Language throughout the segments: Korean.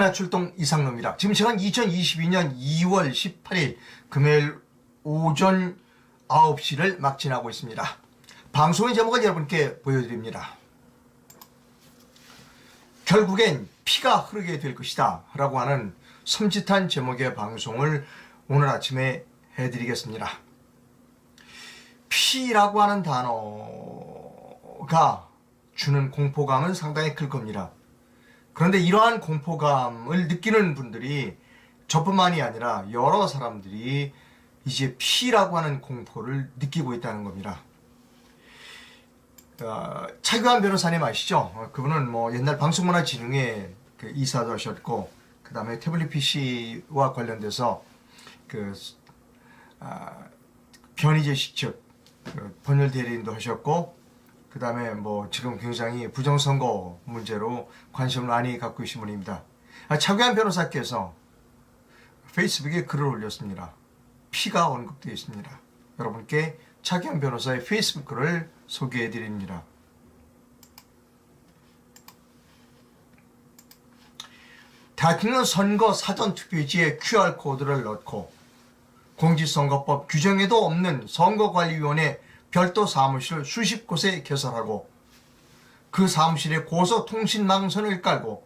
카메라 출동 이상로입니다. 지금 시간 2022년 2월 18일 금요일 오전 9시를 막 지나고 있습니다. 방송의 제목을 여러분께 보여드립니다. 결국엔 피가 흐르게 될 것이다 라고 하는 섬찟한 제목의 방송을 오늘 아침에 해드리겠습니다. 피라고 하는 단어가 주는 공포감은 상당히 클 겁니다. 그런데 이러한 공포감을 느끼는 분들이 저뿐만이 아니라 여러 사람들이 이제 피라고 하는 공포를 느끼고 있다는 겁니다. 차규환 변호사님 아시죠? 그분은 뭐 옛날 방송문화진흥회 그 이사도 하셨고, 그 다음에 태블릿 PC와 관련돼서 변희재 측 법률 대리인도 하셨고, 그 다음에 뭐 지금 굉장히 부정선거 문제로 관심을 많이 갖고 계신 분입니다. 차규환 변호사께서 페이스북에 글을 올렸습니다. 피가 언급되어 있습니다. 여러분께 차규환 변호사의 페이스북 글을 소개해 드립니다. 대통령 선거 사전투표지에 QR코드를 넣고 공직선거법 규정에도 없는 선거관리위원회 별도 사무실을 수십 곳에 개설하고 그 사무실에 고속통신망선을 깔고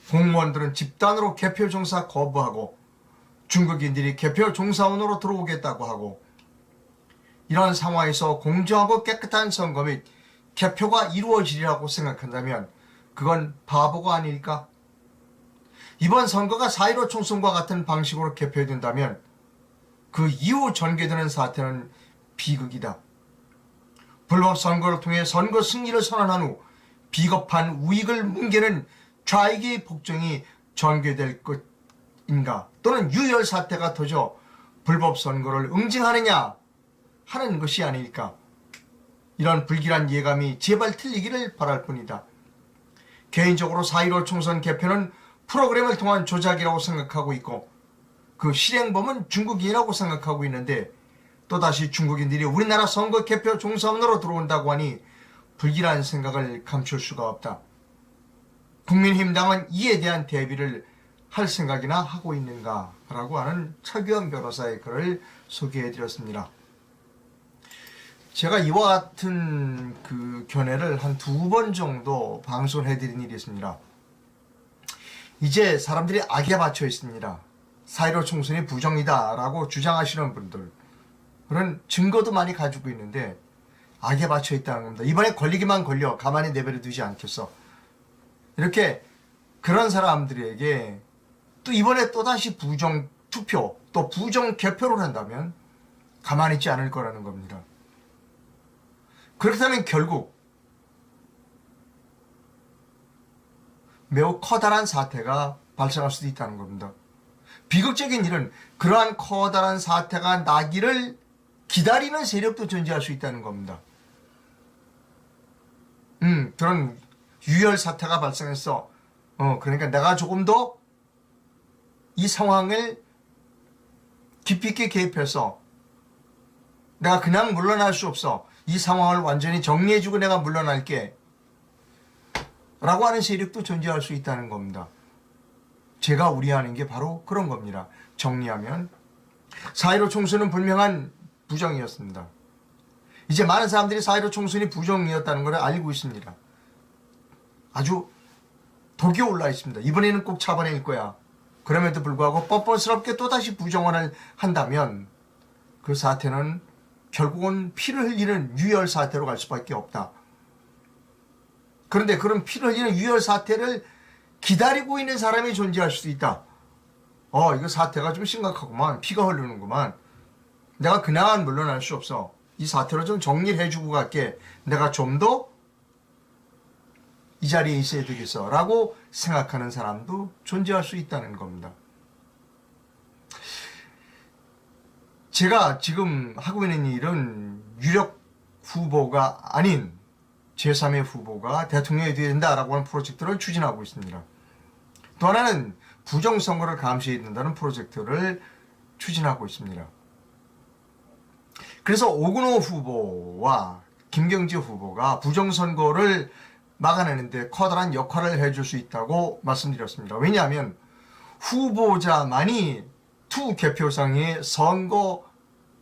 공무원들은 집단으로 개표 종사 거부하고 중국인들이 개표 종사원으로 들어오겠다고 하고, 이런 상황에서 공정하고 깨끗한 선거 및 개표가 이루어지리라고 생각한다면 그건 바보가 아닐까? 이번 선거가 4.15 총선과 같은 방식으로 개표된다면 그 이후 전개되는 사태는 비극이다. 불법 선거를 통해 선거 승리를 선언한 후 비겁한 우익을 뭉개는 좌익의 복종이 전개될 것인가, 또는 유혈 사태가 터져 불법 선거를 응징하느냐 하는 것이 아닐까. 이런 불길한 예감이 제발 틀리기를 바랄 뿐이다. 개인적으로 4.15 총선 개표는 프로그램을 통한 조작이라고 생각하고 있고 그 실행범은 중국인이라고 생각하고 있는데, 또다시 중국인들이 우리나라 선거 개표 종사원으로 들어온다고 하니 불길한 생각을 감출 수가 없다. 국민힘당은 이에 대한 대비를 할 생각이나 하고 있는가 라고 하는 차규환 변호사의 글을 소개해드렸습니다. 제가 이와 같은 그 견해를 한 2번 정도 방송을 해드린 일이 있습니다. 이제 사람들이 악에 맞춰 있습니다. 4.15 총선이 부정이다 라고 주장하시는 분들, 그런 증거도 많이 가지고 있는데 악에 맞춰 있다는 겁니다. 이번에 걸리기만 걸려 가만히 내버려 두지 않겠어. 이렇게 그런 사람들에게 또 이번에 또다시 부정 투표 또 부정 개표를 한다면 가만히 있지 않을 거라는 겁니다. 그렇다면 결국 매우 커다란 사태가 발생할 수도 있다는 겁니다. 비극적인 일은 그러한 커다란 사태가 나기를 기다리는 세력도 존재할 수 있다는 겁니다. 그런 유혈 사태가 발생했어. 그러니까 내가 조금 더 이 상황을 깊이 있게 개입해서 내가 그냥 물러날 수 없어. 이 상황을 완전히 정리해주고 내가 물러날게 라고 하는 세력도 존재할 수 있다는 겁니다. 제가 우려하는 게 바로 그런 겁니다. 정리하면 4.15 총선은 분명한 부정이었습니다. 이제 많은 사람들이 4.15 총선이 부정이었다는 걸 알고 있습니다. 아주 독이 올라 있습니다. 이번에는 꼭 잡아낼 거야. 그럼에도 불구하고 뻔뻔스럽게 또다시 부정을 한다면 그 사태는 결국은 피를 흘리는 유혈 사태로 갈 수밖에 없다. 그런데 그런 피를 흘리는 유혈 사태를 기다리고 있는 사람이 존재할 수도 있다. 이거 사태가 좀 심각하구만. 피가 흐르는구만. 내가 그냥 물러날 수 없어. 이 사태를 좀 정리를 해주고 갈게. 내가 좀 더 이 자리에 있어야 되겠어 라고 생각하는 사람도 존재할 수 있다는 겁니다. 제가 지금 하고 있는 일은 유력 후보가 아닌 제3의 후보가 대통령이 되어야 된다라고 하는 프로젝트를 추진하고 있습니다. 또 하나는 부정선거를 감시해야 된다는 프로젝트를 추진하고 있습니다. 그래서 오근호 후보와 김경재 후보가 부정선거를 막아내는데 커다란 역할을 해줄 수 있다고 말씀드렸습니다. 왜냐하면 후보자만이 투개표상에 선거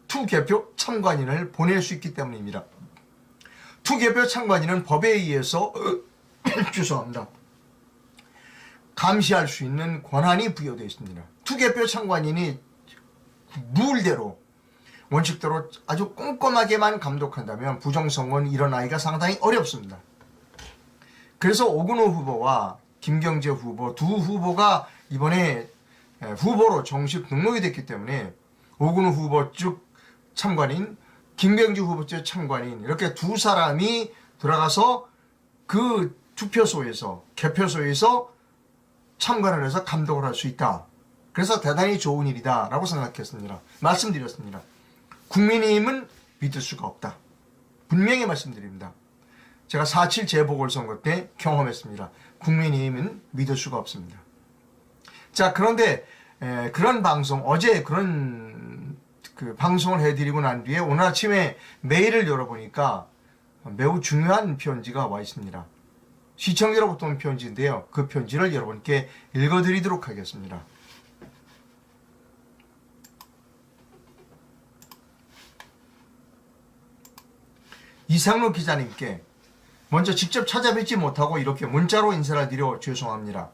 투개표 참관인을 보낼 수 있기 때문입니다. 투개표 참관인은 법에 의해서 죄송합니다. 감시할 수 있는 권한이 부여되어 있습니다. 투개표 참관인이 룰대로 원칙대로 아주 꼼꼼하게만 감독한다면 부정선거는 일어나기가 상당히 어렵습니다. 그래서 오근호 후보와 김경재 후보 두 후보가 이번에 후보로 정식 등록이 됐기 때문에 오근호 후보 쪽 참관인, 김경재 후보 쪽 참관인 이렇게 두 사람이 들어가서 그 투표소에서 개표소에서 참관을 해서 감독을 할 수 있다. 그래서 대단히 좋은 일이다 라고 생각했습니다. 말씀드렸습니다. 국민의힘은 믿을 수가 없다. 분명히 말씀드립니다. 제가 4.7 재보궐선거 때 경험했습니다. 국민의힘은 믿을 수가 없습니다. 자, 그런데 그런 방송, 어제 그런 방송을 해드리고 난 뒤에 오늘 아침에 메일을 열어보니까 매우 중요한 편지가 와 있습니다. 시청자로부터 온 편지인데요. 그 편지를 여러분께 읽어드리도록 하겠습니다. 이상로 기자님께 먼저 직접 찾아뵙지 못하고 이렇게 문자로 인사를 드려 죄송합니다.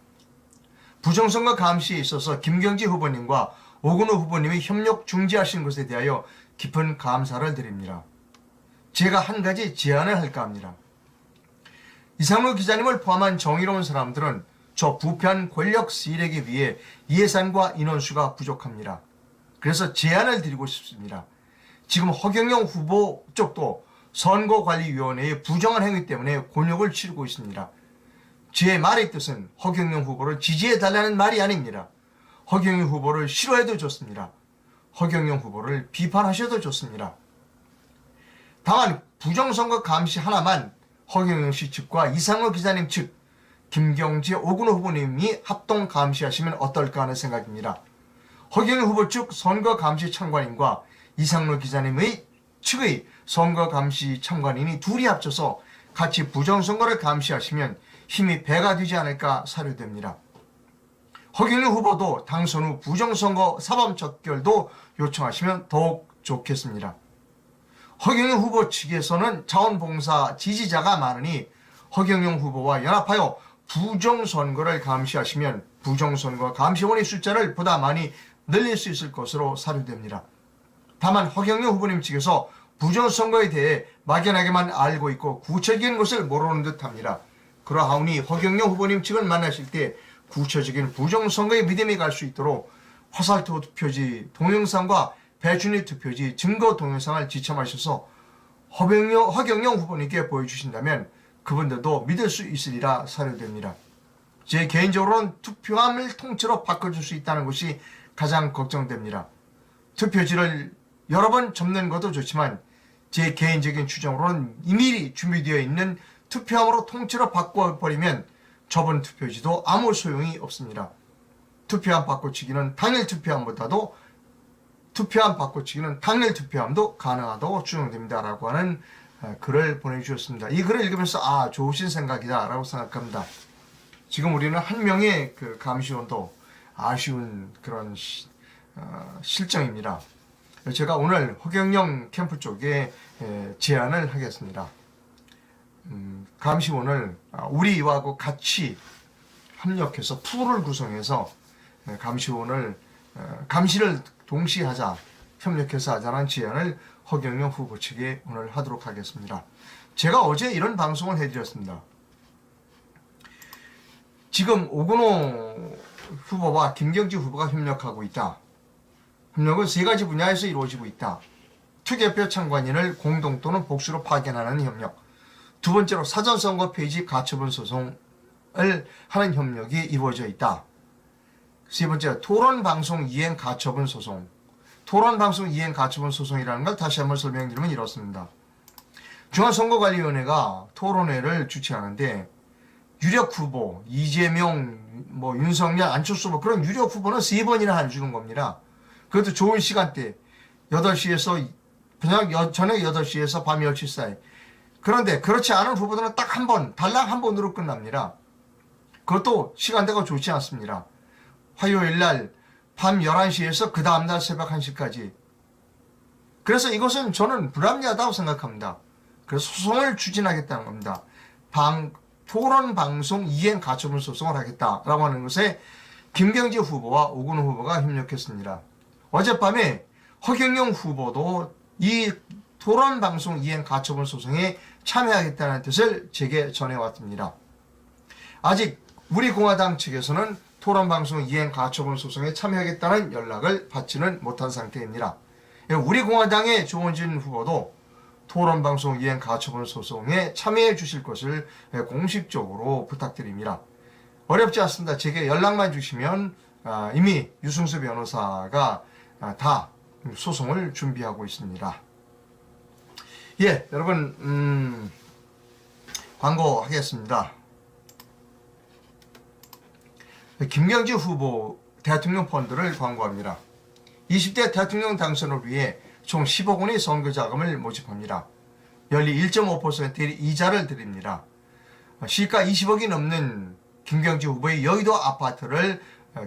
부정선거 감시에 있어서 김경재 후보님과 오근호 후보님이 협력 중지하신 것에 대하여 깊은 감사를 드립니다. 제가 한 가지 제안을 할까 합니다. 이상로 기자님을 포함한 정의로운 사람들은 저 부패한 권력 세력에 비해 예산과 인원수가 부족합니다. 그래서 제안을 드리고 싶습니다. 지금 허경영 후보 쪽도 선거관리위원회의 부정한 행위 때문에 곤욕을 치르고 있습니다. 제 말의 뜻은 허경영 후보를 지지해달라는 말이 아닙니다. 허경영 후보를 싫어해도 좋습니다. 허경영 후보를 비판하셔도 좋습니다. 다만 부정선거 감시 하나만 허경영 씨 측과 이상로 기자님 측, 김경재, 오근호 후보님이 합동 감시하시면 어떨까 하는 생각입니다. 허경영 후보 측 선거 감시 참관인과 이상로 기자님의 측의 선거 감시 참관인이 둘이 합쳐서 같이 부정선거를 감시하시면 힘이 배가 되지 않을까 사료됩니다. 허경영 후보도 당선 후 부정선거 사법 척결도 요청하시면 더욱 좋겠습니다. 허경영 후보 측에서는 자원봉사 지지자가 많으니 허경영 후보와 연합하여 부정선거를 감시하시면 부정선거 감시원의 숫자를 보다 많이 늘릴 수 있을 것으로 사료됩니다. 다만 허경영 후보님 측에서 부정선거에 대해 막연하게만 알고 있고 구체적인 것을 모르는 듯합니다. 그러하오니 허경영 후보님 측을 만나실 때 구체적인 부정선거에 믿음이 갈 수 있도록 화살표 투표지 동영상과 배준희 투표지 증거 동영상을 지참하셔서 허경영 후보님께 보여주신다면 그분들도 믿을 수 있으리라 사료됩니다. 제 개인적으로는 투표함을 통째로 바꿔줄 수 있다는 것이 가장 걱정됩니다. 투표지를 여러 번 접는 것도 좋지만 제 개인적인 추정으로는 이미 준비되어 있는 투표함으로 통째로 바꿔버리면 접은 투표지도 아무 소용이 없습니다. 투표함 바꿔치기는 당일 투표함보다도 투표함 바꿔치기는 당일 투표함도 가능하다고 추정됩니다. 라고 하는 글을 보내주셨습니다. 이 글을 읽으면서 좋으신 생각이다 라고 생각합니다. 지금 우리는 한 명의 그 감시원도 아쉬운 그런 실정입니다. 제가 오늘 허경영 캠프 쪽에 제안을 하겠습니다. 감시원을 우리와 같이 협력해서 풀을 구성해서 감시를 동시에 하자, 협력해서 하자는 제안을 허경영 후보 측에 오늘 하도록 하겠습니다. 제가 어제 이런 방송을 해드렸습니다. 지금 오근호 후보와 김경재 후보가 협력하고 있다. 협력은 세 가지 분야에서 이루어지고 있다. 투개표 참관인을 공동 또는 복수로 파견하는 협력. 두 번째로 사전선거 페이지 가처분 소송을 하는 협력이 이루어져 있다. 세 번째, 토론방송 이행 가처분 소송. 토론방송 이행 가처분 소송이라는 걸 다시 한번 설명드리면 이렇습니다. 중앙선거관리위원회가 토론회를 주최하는데 유력 후보, 이재명, 윤석열, 안철수 그런 유력 후보는 3번이나 해주는 겁니다. 그것도 좋은 시간대, 8시에서, 저녁 8시에서 밤 10시 사이. 그런데 그렇지 않은 후보들은 딱 한 번, 달랑 한 번으로 끝납니다. 그것도 시간대가 좋지 않습니다. 화요일 날 밤 11시에서 그 다음날 새벽 1시까지. 그래서 이것은 저는 불합리하다고 생각합니다. 그래서 소송을 추진하겠다는 겁니다. 토론 방송 이행 가처분 소송을 하겠다라고 하는 것에 김경재 후보와 오근호 후보가 협력했습니다. 어젯밤에 허경영 후보도 이 토론 방송 이행 가처분 소송에 참여하겠다는 뜻을 제게 전해왔습니다. 아직 우리 공화당 측에서는 토론 방송 이행 가처분 소송에 참여하겠다는 연락을 받지는 못한 상태입니다. 우리 공화당의 조원진 후보도 토론 방송 이행 가처분 소송에 참여해 주실 것을 공식적으로 부탁드립니다. 어렵지 않습니다. 제게 연락만 주시면 이미 유승수 변호사가 다 소송을 준비하고 있습니다. 예, 여러분 광고하겠습니다. 김경재 후보 대통령 펀드를 광고합니다. 20대 대통령 당선을 위해 총 10억 원의 선거 자금을 모집합니다. 연리 1.5%의 이자를 드립니다. 시가 20억이 넘는 김경재 후보의 여의도 아파트를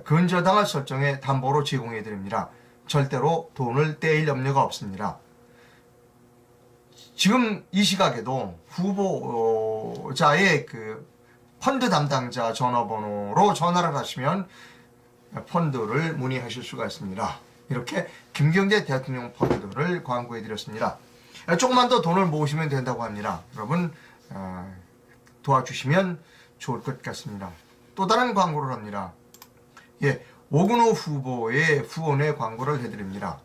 근저당을 설정해 담보로 제공해 드립니다. 절대로 돈을 떼일 염려가 없습니다. 지금 이 시각에도 후보자의 펀드 담당자 전화번호로 전화를 하시면 펀드를 문의하실 수가 있습니다. 이렇게 김경재 대통령 펀드를 광고해 드렸습니다. 조금만 더 돈을 모으시면 된다고 합니다. 여러분 도와주시면 좋을 것 같습니다. 또 다른 광고를 합니다. 예, 오근호 후보의 후원의 광고를 해드립니다.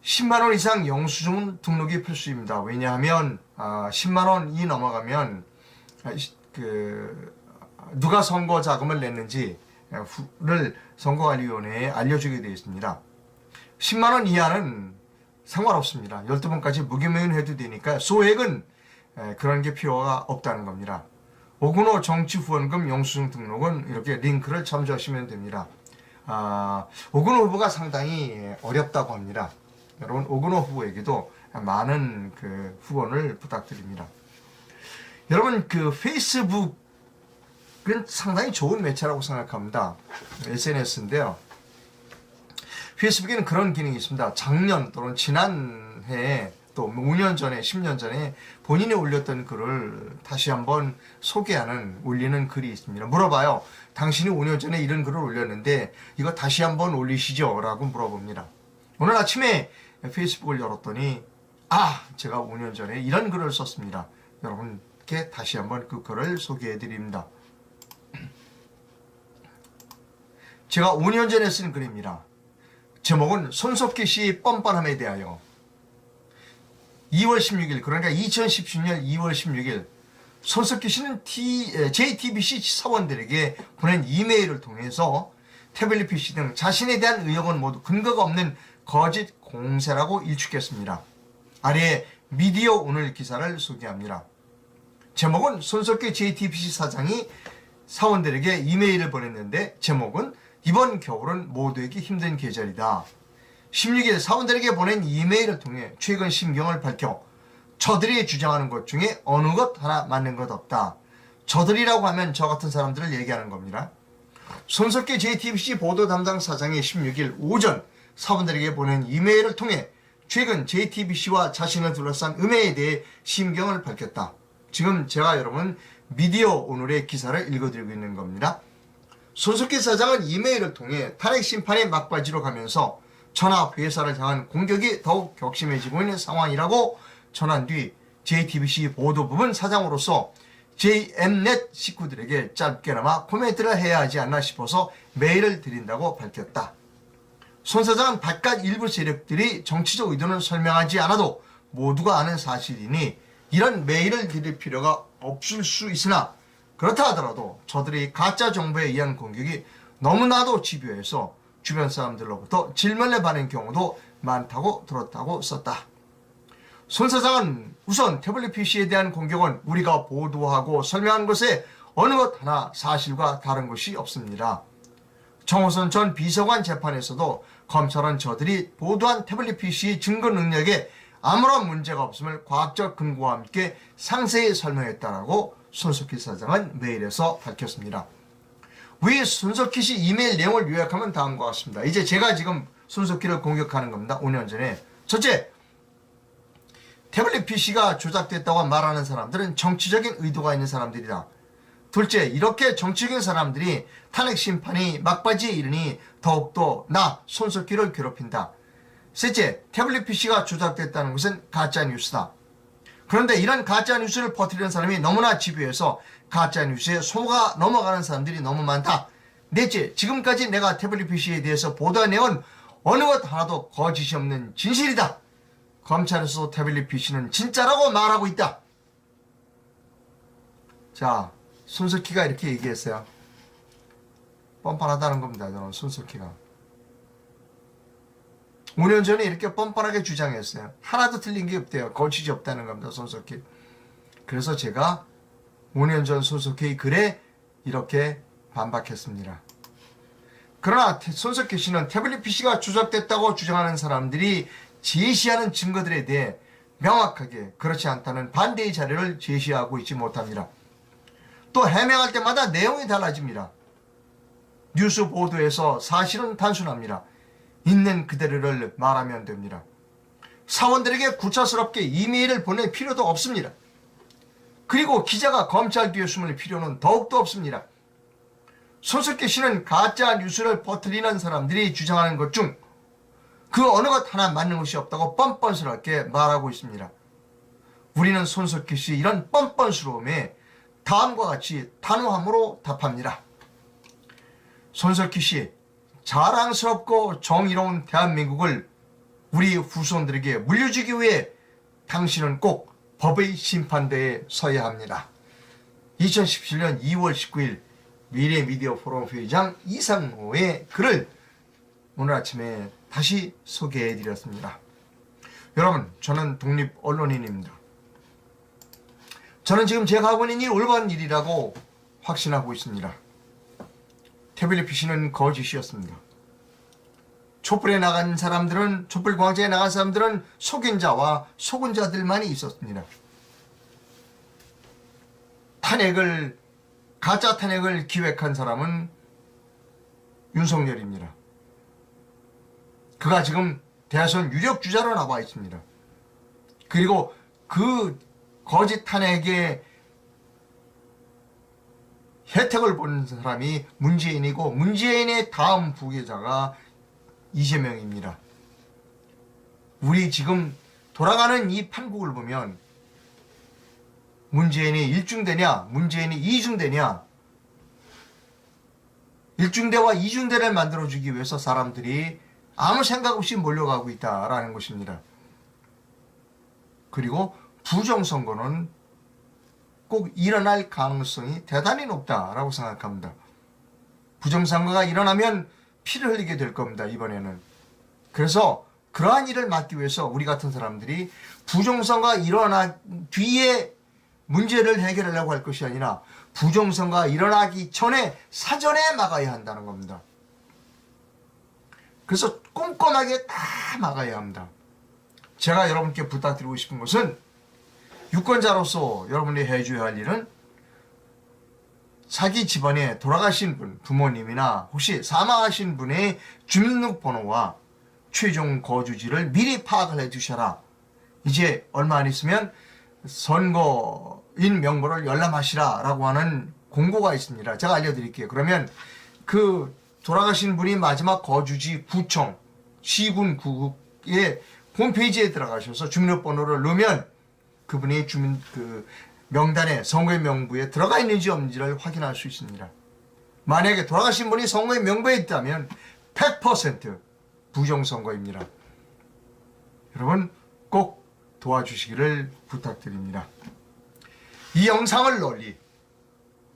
10만원 이상 영수증 등록이 필수입니다. 왜냐하면 10만원이 넘어가면 누가 선거 자금을 냈는지를 선거관리위원회에 알려주게 되어 있습니다. 10만원 이하는 상관없습니다. 12번까지 무기명인 해도 되니까 소액은 그런 게 필요가 없다는 겁니다. 오근호 정치후원금 영수증 등록은 이렇게 링크를 참조하시면 됩니다. 오근호 후보가 상당히 어렵다고 합니다. 여러분 오근호 후보에게도 많은 후원을 부탁드립니다. 여러분 페이스북은 상당히 좋은 매체라고 생각합니다. SNS인데요. 페이스북에는 그런 기능이 있습니다. 작년 또는 지난해에 또 5년 전에 10년 전에 본인이 올렸던 글을 다시 한번 소개하는 올리는 글이 있습니다. 물어봐요. 당신이 5년 전에 이런 글을 올렸는데 이거 다시 한번 올리시죠? 라고 물어봅니다. 오늘 아침에 페이스북을 열었더니 제가 5년 전에 이런 글을 썼습니다. 여러분께 다시 한번 그 글을 소개해 드립니다. 제가 5년 전에 쓴 글입니다. 제목은 손석희 씨의 뻔뻔함에 대하여. 2월 16일 그러니까 2017년 2월 16일 손석희 씨는 JTBC 사원들에게 보낸 이메일을 통해서 태블릿 PC 등 자신에 대한 의혹은 모두 근거가 없는 거짓 공세라고 일축했습니다. 아래에 미디어 오늘 기사를 소개합니다. 제목은 손석희 JTBC 사장이 사원들에게 이메일을 보냈는데 제목은 이번 겨울은 모두에게 힘든 계절이다. 16일 사원들에게 보낸 이메일을 통해 최근 심경을 밝혀 저들이 주장하는 것 중에 어느 것 하나 맞는 것 없다. 저들이라고 하면 저 같은 사람들을 얘기하는 겁니다. 손석희 JTBC 보도 담당 사장이 16일 오전 사원들에게 보낸 이메일을 통해 최근 JTBC와 자신을 둘러싼 음해에 대해 심경을 밝혔다. 지금 제가 여러분 미디어 오늘의 기사를 읽어드리고 있는 겁니다. 손석희 사장은 이메일을 통해 탄핵 심판의 막바지로 가면서 전합 회사를 향한 공격이 더욱 격심해지고 있는 상황이라고 전한 뒤 JTBC 보도부문 사장으로서 JMnet 식구들에게 짧게나마 코멘트를 해야 하지 않나 싶어서 메일을 드린다고 밝혔다. 손 사장은 바깥 일부 세력들이 정치적 의도는 설명하지 않아도 모두가 아는 사실이니 이런 메일을 드릴 필요가 없을 수 있으나 그렇다 하더라도 저들이 가짜 정보에 의한 공격이 너무나도 집요해서 주변 사람들로부터 질문을 받는 경우도 많다고 들었다고 썼다. 손 사장은 우선 태블릿 PC에 대한 공격은 우리가 보도하고 설명한 것에 어느 것 하나 사실과 다른 것이 없습니다. 정호선 전 비서관 재판에서도 검찰은 저들이 보도한 태블릿 PC의 증거 능력에 아무런 문제가 없음을 과학적 근거와 함께 상세히 설명했다라고 손석희 사장은 메일에서 밝혔습니다. 위 손석희 씨 이메일 내용을 요약하면 다음과 같습니다. 이제 제가 지금 손석희를 공격하는 겁니다. 5년 전에. 첫째, 태블릿 PC가 조작됐다고 말하는 사람들은 정치적인 의도가 있는 사람들이다. 둘째, 이렇게 정치적인 사람들이 탄핵 심판이 막바지에 이르니 더욱더 나 손석희를 괴롭힌다. 셋째, 태블릿 PC가 조작됐다는 것은 가짜뉴스다. 그런데 이런 가짜뉴스를 퍼뜨리는 사람이 너무나 집요해서 가짜뉴스에 속아 넘어가는 사람들이 너무 많다. 넷째, 지금까지 내가 태블릿 PC에 대해서 보도한 내용은 어느 것 하나도 거짓이 없는 진실이다. 검찰에서 태블릿 PC는 진짜라고 말하고 있다. 자, 손석희가 이렇게 얘기했어요. 뻔뻔하다는 겁니다. 저는 손석희가. 5년 전에 이렇게 뻔뻔하게 주장했어요. 하나도 틀린 게 없대요. 거짓이 없다는 겁니다. 손석희. 그래서 제가 5년 전 손석희 글에 이렇게 반박했습니다. 그러나 손석희 씨는 태블릿 PC가 조작됐다고 주장하는 사람들이 제시하는 증거들에 대해 명확하게 그렇지 않다는 반대의 자료를 제시하고 있지 못합니다. 또 해명할 때마다 내용이 달라집니다. 뉴스 보도에서 사실은 단순합니다. 있는 그대로를 말하면 됩니다. 사원들에게 구차스럽게 이메일을 보낼 필요도 없습니다. 그리고 기자가 검찰 뒤에 숨을 필요는 더욱도 없습니다. 손석희 씨는 가짜 뉴스를 퍼뜨리는 사람들이 주장하는 것 중 그 어느 것 하나 맞는 것이 없다고 뻔뻔스럽게 말하고 있습니다. 우리는 손석희 씨 이런 뻔뻔스러움에 다음과 같이 단호함으로 답합니다. 손석희 씨, 자랑스럽고 정의로운 대한민국을 우리 후손들에게 물려주기 위해 당신은 꼭 법의 심판대에 서야 합니다. 2017년 2월 19일 미래미디어 포럼 회장 이상호의 글을 오늘 아침에 다시 소개해드렸습니다. 여러분, 저는 독립 언론인입니다. 저는 지금 제가 하고 있는 일 올바른 일이라고 확신하고 있습니다. 태블릿 PC는 거짓이었습니다. 촛불에 나간 사람들은, 촛불 광장에 나간 사람들은 속인 자와 속은 자들만이 있었습니다. 가짜 탄핵을 기획한 사람은 윤석열입니다. 그가 지금 대선 유력 주자로 나와 있습니다. 그리고 그 거짓 탄핵의 혜택을 본 사람이 문재인이고 문재인의 다음 부계자가 이재명입니다. 우리 지금 돌아가는 이 판국을 보면 문재인이 1중대냐 문재인이 2중대냐, 1중대와 2중대를 만들어주기 위해서 사람들이 아무 생각 없이 몰려가고 있다라는 것입니다. 그리고 부정선거는 꼭 일어날 가능성이 대단히 높다라고 생각합니다. 부정선거가 일어나면 피를 흘리게 될 겁니다. 이번에는. 그래서 그러한 일을 막기 위해서 우리 같은 사람들이 부정선거가 일어난 뒤에 문제를 해결하려고 할 것이 아니라 부정선거가 일어나기 전에 사전에 막아야 한다는 겁니다. 그래서 꼼꼼하게 다 막아야 합니다. 제가 여러분께 부탁드리고 싶은 것은 유권자로서 여러분이 해줘야 할 일은 자기 집안에 돌아가신 분, 부모님이나 혹시 사망하신 분의 주민등록번호와 최종 거주지를 미리 파악을 해두셔라. 이제 얼마 안 있으면 선거인 명부를 열람하시라 라고 하는 공고가 있습니다. 제가 알려드릴게요. 그러면 그 돌아가신 분이 마지막 거주지 구청, 시군, 구의 홈페이지에 들어가셔서 주민등록번호를 넣으면 그분이 명단에, 선거인 명부에 들어가 있는지 없는지를 확인할 수 있습니다. 만약에 돌아가신 분이 선거인 명부에 있다면 100% 부정선거입니다. 여러분 꼭 도와주시기를 부탁드립니다. 이 영상을 널리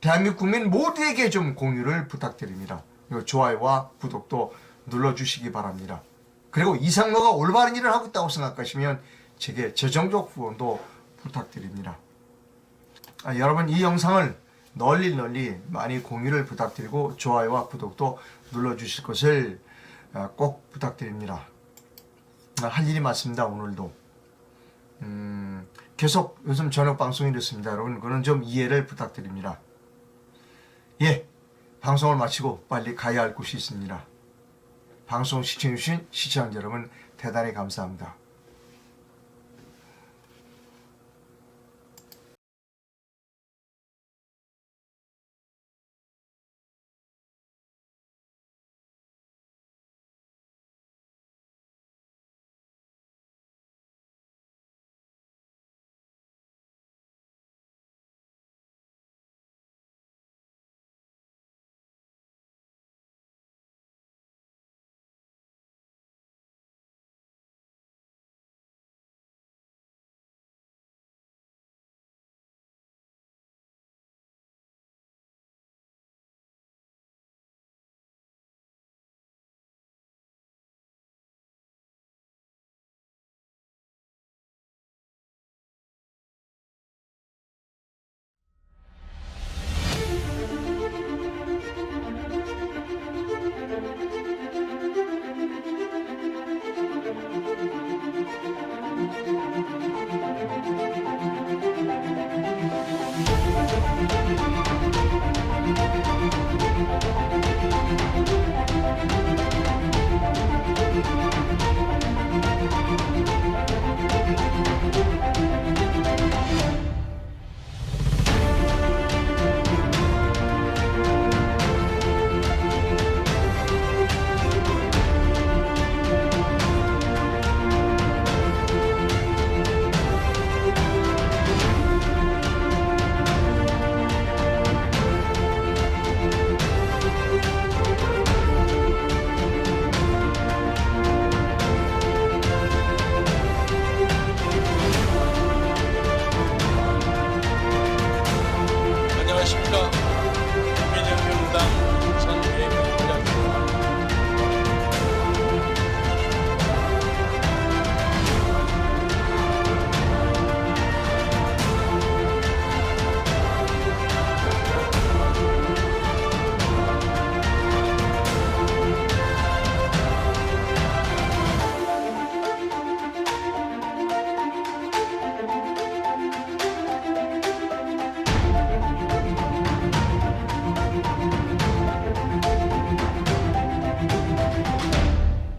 대한민국 국민 모두에게 좀 공유를 부탁드립니다. 그리고 좋아요와 구독도 눌러주시기 바랍니다. 그리고 이상로가 올바른 일을 하고 있다고 생각하시면 제게 재정적 후원도 부탁드립니다. 여러분 이 영상을 널리 많이 공유를 부탁드리고 좋아요와 구독도 눌러주실 것을 꼭 부탁드립니다. 할 일이 많습니다. 오늘도 계속 요즘 저녁 방송이 됐습니다. 여러분 그건 좀 이해를 부탁드립니다. 예, 방송을 마치고 빨리 가야 할 곳이 있습니다. 방송 시청해주신 시청자 여러분 대단히 감사합니다.